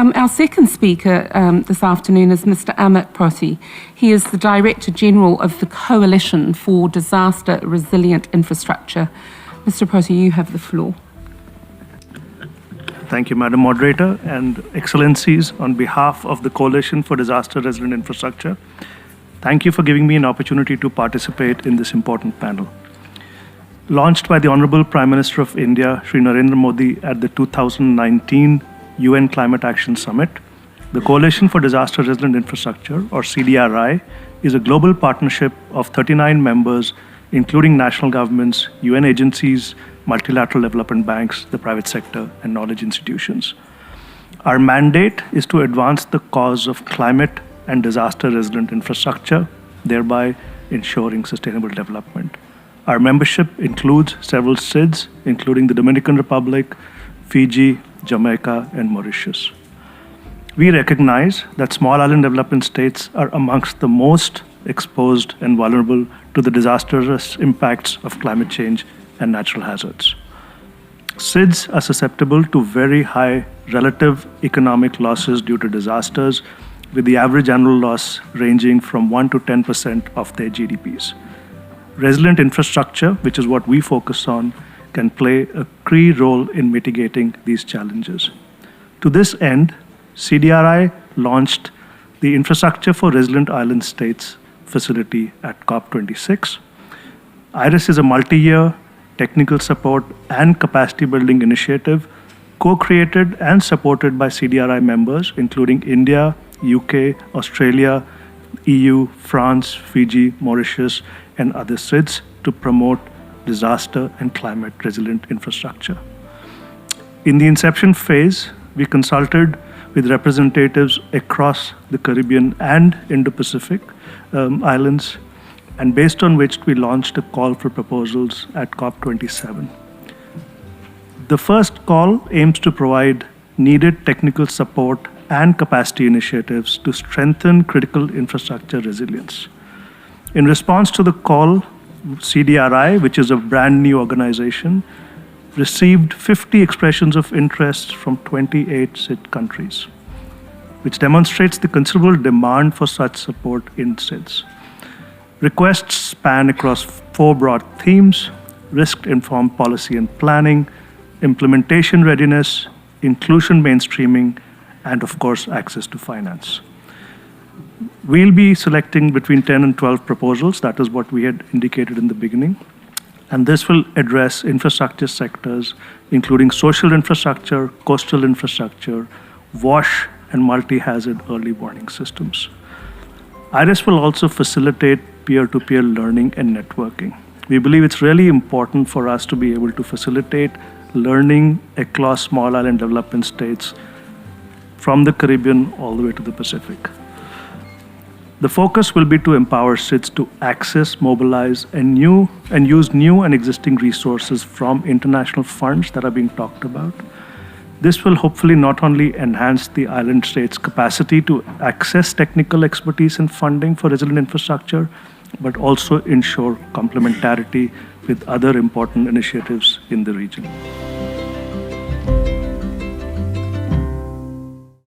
Our second speaker this afternoon is Mr. Amit Proti. He is the Director General of the Coalition for Disaster Resilient Infrastructure. Mr. Proti, you have the floor. Thank you, Madam Moderator, and Excellencies, on behalf of the Coalition for Disaster Resilient Infrastructure, thank you for giving me an opportunity to participate in this important panel. Launched by the Honorable Prime Minister of India, Shri Narendra Modi, at the 2019 UN Climate Action Summit, the Coalition for Disaster Resilient Infrastructure, or CDRI, is a global partnership of 39 members, including national governments, UN agencies, multilateral development banks, the private sector, and knowledge institutions. Our mandate is to advance the cause of climate and disaster resilient infrastructure, thereby ensuring sustainable development. Our membership includes several CIDs, including the Dominican Republic, Fiji, Jamaica, and Mauritius. We recognize that small island development states are amongst the most exposed and vulnerable to the disastrous impacts of climate change and natural hazards. CIDs are susceptible to very high relative economic losses due to disasters, with the average annual loss ranging from 1 to 10% of their GDPs. Resilient infrastructure, which is what we focus on, can play a key role in mitigating these challenges. To this end, CDRI launched the Infrastructure for Resilient Island States facility at COP26. IRIS is a multi-year technical support and capacity building initiative co-created and supported by CDRI members, including India, UK, Australia, EU, France, Fiji, Mauritius, and other CIDs to promote disaster and climate resilient infrastructure. In the inception phase, we consulted with representatives across the Caribbean and Indo-Pacific islands, and based on which we launched a call for proposals at COP27. The first call aims to provide needed technical support and capacity initiatives to strengthen critical infrastructure resilience. In response to the call, CDRI, which is a brand new organization, received 50 expressions of interest from 28 CID countries, which demonstrates the considerable demand for such support in CIDs. Requests span across 4 broad themes: risk-informed policy and planning, implementation readiness, inclusion mainstreaming, and of course, access to finance. We'll be selecting between 10 and 12 proposals. That is what we had indicated in the beginning. And this will address infrastructure sectors, including social infrastructure, coastal infrastructure, WASH, and multi-hazard early warning systems. IRIS will also facilitate peer-to-peer learning and networking. We believe it's really important for us to be able to facilitate learning across small island development states from the Caribbean all the way to the Pacific. The focus will be to empower CIDs to access, mobilize, and use new and existing resources from international funds that are being talked about. This will hopefully not only enhance the island states' capacity to access technical expertise and funding for resilient infrastructure, but also ensure complementarity with other important initiatives in the region.